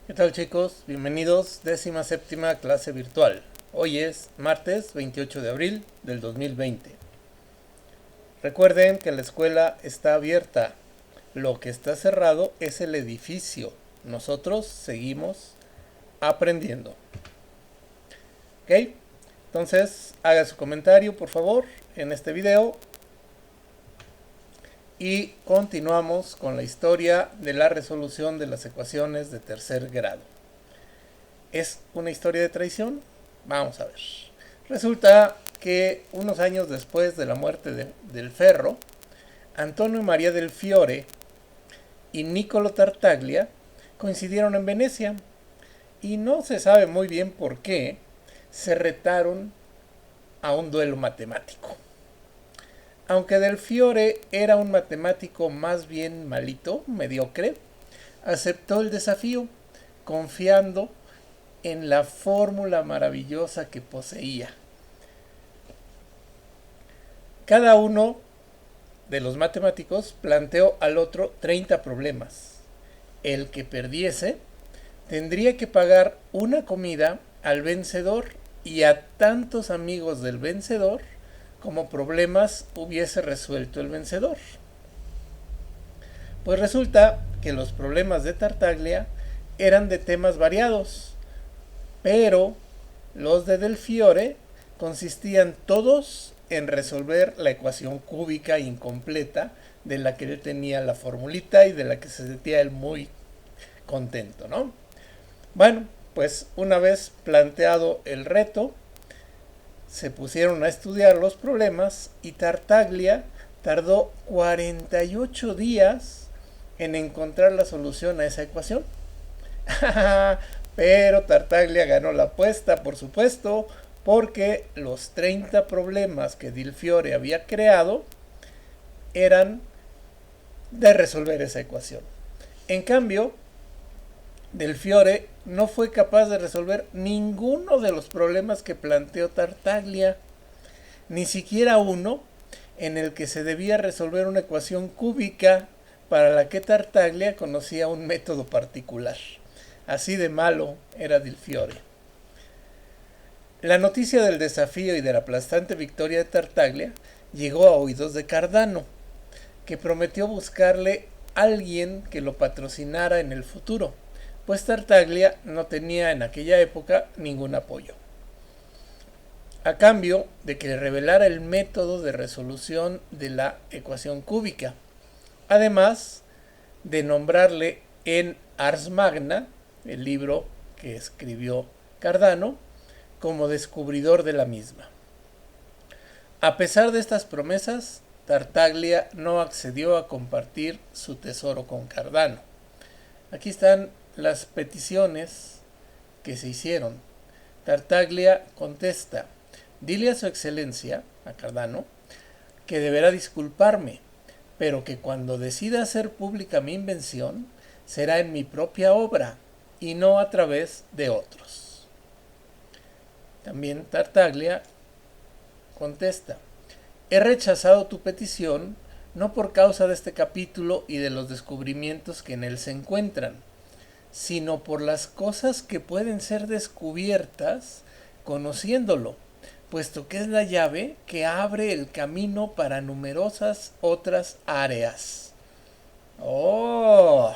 ¿Qué tal, chicos? Bienvenidos, 17ª clase virtual. Hoy es martes 28 de abril del 2020. Recuerden que la escuela está abierta. Lo que está cerrado es el edificio. Nosotros seguimos aprendiendo. ¿Ok? Entonces, haga su comentario, por favor, en este video. Y continuamos con la historia de la resolución de las ecuaciones de tercer grado. ¿Es una historia de traición? Vamos a ver. Resulta que unos años después de la muerte del Ferro, Antonio María del Fiore y Niccolo Tartaglia coincidieron en Venecia y no se sabe muy bien por qué se retaron a un duelo matemático. Aunque Del Fiore era un matemático más bien malito, mediocre, aceptó el desafío confiando en la fórmula maravillosa que poseía. Cada uno de los matemáticos planteó al otro 30 problemas. El que perdiese tendría que pagar una comida al vencedor y a tantos amigos del vencedor como problemas hubiese resuelto el vencedor. Pues resulta que los problemas de Tartaglia eran de temas variados, pero los de Del Fiore consistían todos en resolver la ecuación cúbica incompleta de la que él tenía la formulita y de la que se sentía él muy contento, ¿no? Bueno, pues una vez planteado el reto, se pusieron a estudiar los problemas y Tartaglia tardó 48 días en encontrar la solución a esa ecuación. Pero Tartaglia ganó la apuesta, por supuesto, porque los 30 problemas que Del Fiore había creado eran de resolver esa ecuación. En cambio, Del Fiore no fue capaz de resolver ninguno de los problemas que planteó Tartaglia, ni siquiera uno en el que se debía resolver una ecuación cúbica para la que Tartaglia conocía un método particular. Así de malo era Del Fiore. La noticia del desafío y de la aplastante victoria de Tartaglia llegó a oídos de Cardano, que prometió buscarle alguien que lo patrocinara en el futuro, pues Tartaglia no tenía en aquella época ningún apoyo. A cambio de que le revelara el método de resolución de la ecuación cúbica, además de nombrarle en Ars Magna, el libro que escribió Cardano, como descubridor de la misma. A pesar de estas promesas, Tartaglia no accedió a compartir su tesoro con Cardano. Aquí están las peticiones que se hicieron. Tartaglia contesta: dile a su excelencia, a Cardano, que deberá disculparme, pero que cuando decida hacer pública mi invención, será en mi propia obra y no a través de otros. También Tartaglia contesta: he rechazado tu petición no por causa de este capítulo y de los descubrimientos que en él se encuentran, sino por las cosas que pueden ser descubiertas conociéndolo, puesto que es la llave que abre el camino para numerosas otras áreas. ¡Oh!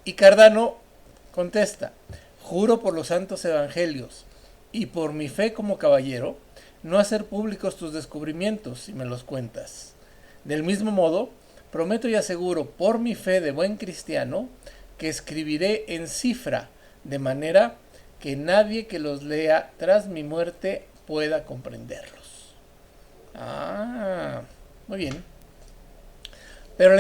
Y Cardano contesta: juro por los santos evangelios y por mi fe como caballero, no hacer públicos tus descubrimientos si me los cuentas. Del mismo modo, prometo y aseguro por mi fe de buen cristiano que escribiré en cifra, de manera que nadie que los lea tras mi muerte pueda comprenderlos. Muy bien. Pero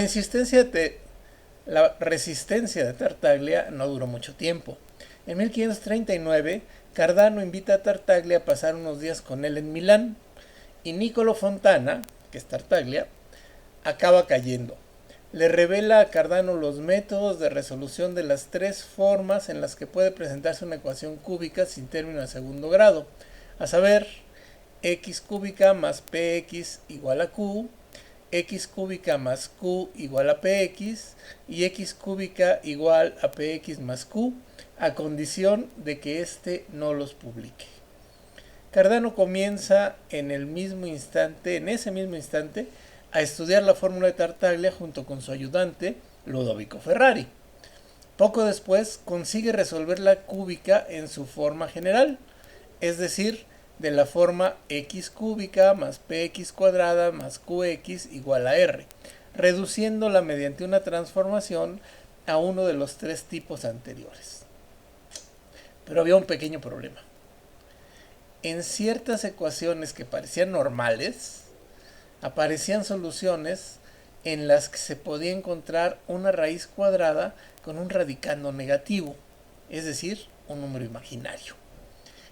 la resistencia de Tartaglia no duró mucho tiempo. En 1539, Cardano invita a Tartaglia a pasar unos días con él en Milán, y Niccolo Fontana, que es Tartaglia, acaba cayendo. Le revela a Cardano los métodos de resolución de las tres formas en las que puede presentarse una ecuación cúbica sin término de segundo grado, a saber, x cúbica más px igual a q, x cúbica más q igual a px y x cúbica igual a px más q, a condición de que éste no los publique. Cardano comienza en ese mismo instante, a estudiar la fórmula de Tartaglia junto con su ayudante, Ludovico Ferrari. Poco después consigue resolver la cúbica en su forma general, es decir, de la forma x cúbica más px cuadrada más qx igual a r, reduciéndola mediante una transformación a uno de los tres tipos anteriores. Pero había un pequeño problema. En ciertas ecuaciones que parecían normales, aparecían soluciones en las que se podía encontrar una raíz cuadrada con un radicando negativo, es decir, un número imaginario.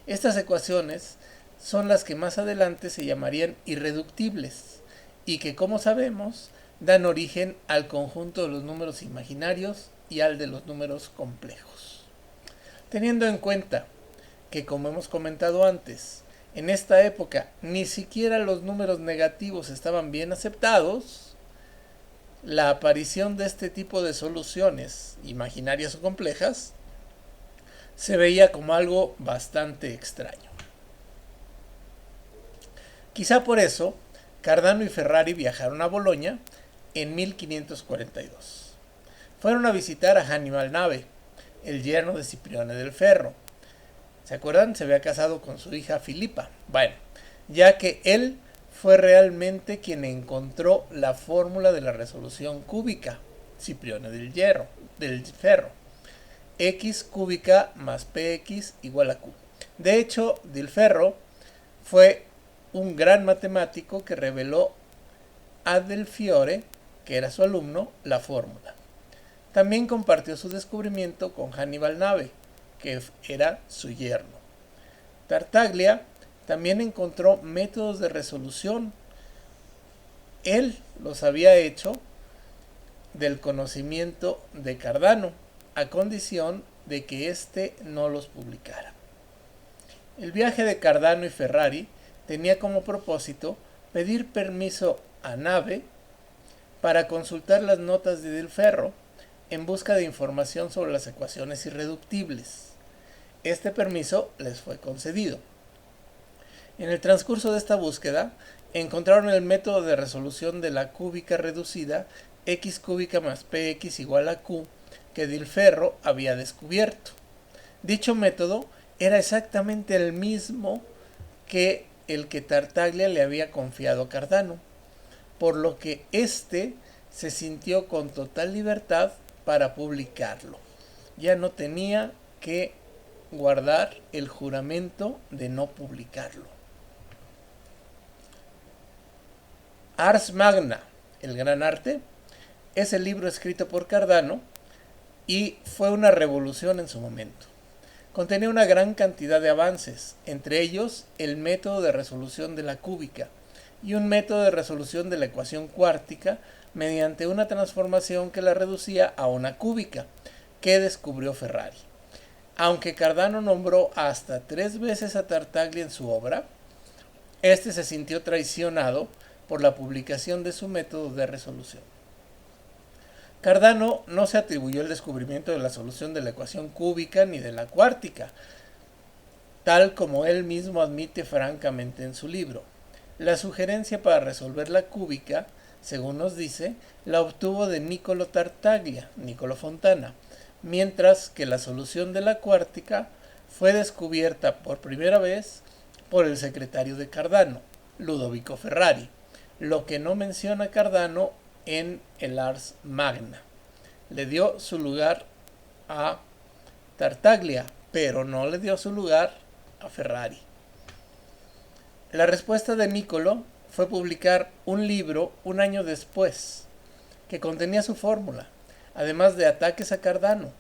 Estas ecuaciones son las que más adelante se llamarían irreductibles y que, como sabemos, dan origen al conjunto de los números imaginarios y al de los números complejos. Teniendo en cuenta que, como hemos comentado antes, en esta época ni siquiera los números negativos estaban bien aceptados, la aparición de este tipo de soluciones imaginarias o complejas se veía como algo bastante extraño. Quizá por eso Cardano y Ferrari viajaron a Bolonia en 1542. Fueron a visitar a Hannibal Nave, el yerno de Cipriano del Ferro. ¿Se acuerdan? Se había casado con su hija Filipa. Bueno, ya que él fue realmente quien encontró la fórmula de la resolución cúbica, Cipriano del Ferro. X cúbica más px igual a q. De hecho, del Ferro fue un gran matemático que reveló a Del Fiore, que era su alumno, la fórmula. También compartió su descubrimiento con Hannibal Nave, que era su yerno. Tartaglia también encontró métodos de resolución. Él los había hecho del conocimiento de Cardano, a condición de que éste no los publicara. El viaje de Cardano y Ferrari tenía como propósito pedir permiso a Nave para consultar las notas de Del Ferro en busca de información sobre las ecuaciones irreductibles. Este permiso les fue concedido. En el transcurso de esta búsqueda, encontraron el método de resolución de la cúbica reducida x cúbica más px igual a q que Del Ferro había descubierto. Dicho método era exactamente el mismo que el que Tartaglia le había confiado a Cardano, por lo que éste se sintió con total libertad para publicarlo. Ya no tenía que guardar el juramento de no publicarlo. Ars Magna, el gran arte, es el libro escrito por Cardano y fue una revolución en su momento. Contenía una gran cantidad de avances, entre ellos el método de resolución de la cúbica y un método de resolución de la ecuación cuártica mediante una transformación que la reducía a una cúbica, que descubrió Ferrari. Aunque Cardano nombró hasta 3 veces a Tartaglia en su obra, este se sintió traicionado por la publicación de su método de resolución. Cardano no se atribuyó el descubrimiento de la solución de la ecuación cúbica ni de la cuártica, tal como él mismo admite francamente en su libro. La sugerencia para resolver la cúbica, según nos dice, la obtuvo de Niccolo Tartaglia, Niccolo Fontana, mientras que la solución de la cuártica fue descubierta por primera vez por el secretario de Cardano, Ludovico Ferrari, lo que no menciona Cardano en el Ars Magna. Le dio su lugar a Tartaglia, pero no le dio su lugar a Ferrari. La respuesta de Niccolo fue publicar un libro un año después, que contenía su fórmula, además de ataques a Cardano,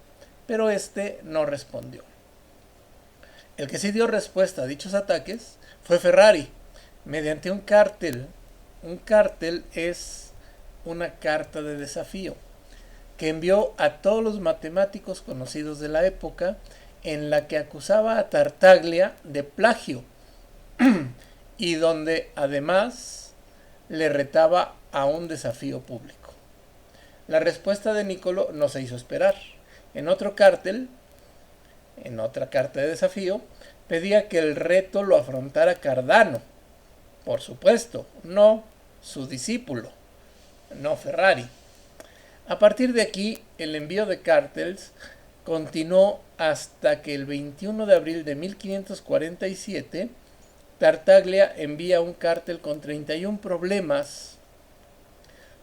pero este no respondió. El que sí dio respuesta a dichos ataques fue Ferrari, mediante un cártel. Un cártel es una carta de desafío que envió a todos los matemáticos conocidos de la época, en la que acusaba a Tartaglia de plagio y donde además le retaba a un desafío público. La respuesta de Niccolo no se hizo esperar. En otro cártel en otra carta de desafío, pedía que el reto lo afrontara Cardano. Por supuesto, no su discípulo, no Ferrari. A partir de aquí, el envío de cartels continuó hasta que el 21 de abril de 1547, Tartaglia envía un cártel con 31 problemas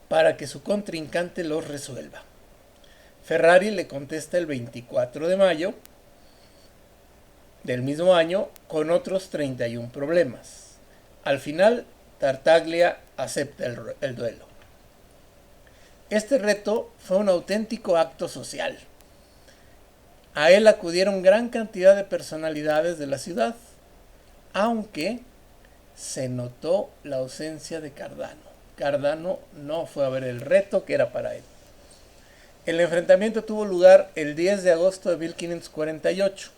para que su contrincante los resuelva. Ferrari le contesta el 24 de mayo del mismo año con otros 31 problemas. Al final, Tartaglia acepta el duelo. Este reto fue un auténtico acto social. A él acudieron gran cantidad de personalidades de la ciudad, aunque se notó la ausencia de Cardano. Cardano no fue a ver el reto que era para él. El enfrentamiento tuvo lugar el 10 de agosto de 1548.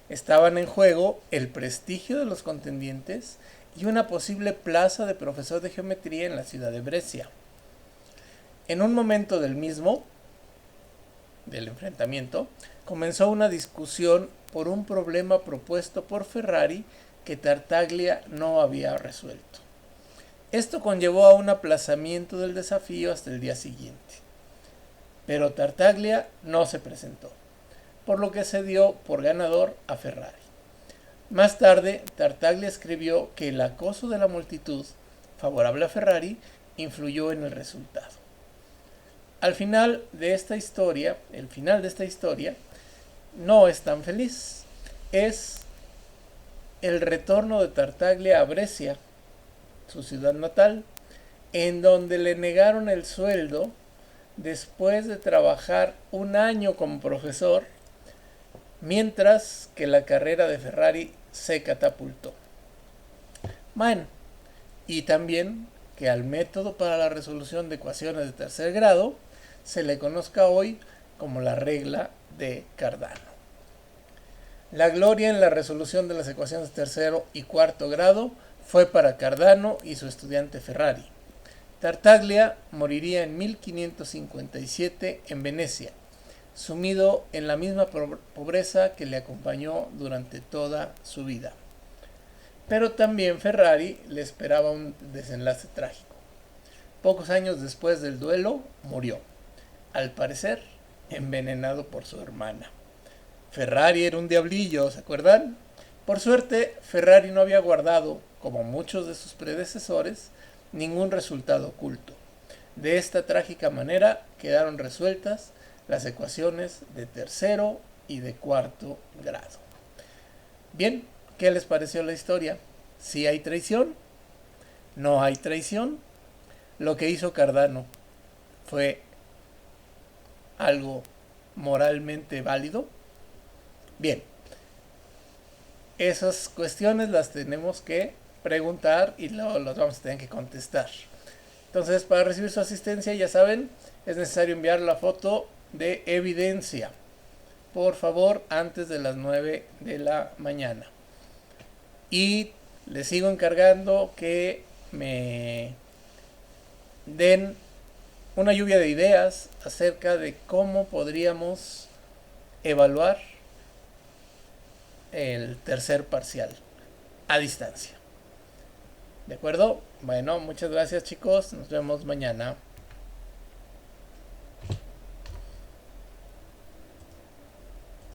Estaban en juego el prestigio de los contendientes y una posible plaza de profesor de geometría en la ciudad de Brescia. En un momento del enfrentamiento, comenzó una discusión por un problema propuesto por Ferrari que Tartaglia no había resuelto. Esto conllevó a un aplazamiento del desafío hasta el día siguiente. Pero Tartaglia no se presentó, por lo que se dio por ganador a Ferrari. Más tarde, Tartaglia escribió que el acoso de la multitud, favorable a Ferrari, influyó en el resultado. El final de esta historia no es tan feliz. Es el retorno de Tartaglia a Brescia, su ciudad natal, en donde le negaron el sueldo después de trabajar un año como profesor, mientras que la carrera de Ferrari se catapultó. Bueno, y también que al método para la resolución de ecuaciones de tercer grado se le conozca hoy como la regla de Cardano. La gloria en la resolución de las ecuaciones de tercero y cuarto grado fue para Cardano y su estudiante Ferrari. Tartaglia moriría en 1557 en Venecia, sumido en la misma pobreza que le acompañó durante toda su vida. Pero también Ferrari le esperaba un desenlace trágico. Pocos años después del duelo, murió, al parecer envenenado por su hermana. Ferrari era un diablillo, ¿se acuerdan? Por suerte, Ferrari no había guardado, como muchos de sus predecesores, ningún resultado oculto. De esta trágica manera quedaron resueltas las ecuaciones de tercero y de cuarto grado. Bien, ¿qué les pareció la historia? ¿Sí hay traición? ¿No hay traición? Lo que hizo Cardano fue algo moralmente válido. Bien, esas cuestiones las tenemos que preguntar y luego las vamos a tener que contestar. Entonces, para recibir su asistencia, ya saben, es necesario enviar la foto de evidencia, por favor, antes de las 9 de la mañana. Y les sigo encargando que me den una lluvia de ideas acerca de cómo podríamos evaluar el tercer parcial a distancia. ¿De acuerdo? Bueno, muchas gracias chicos, nos vemos mañana.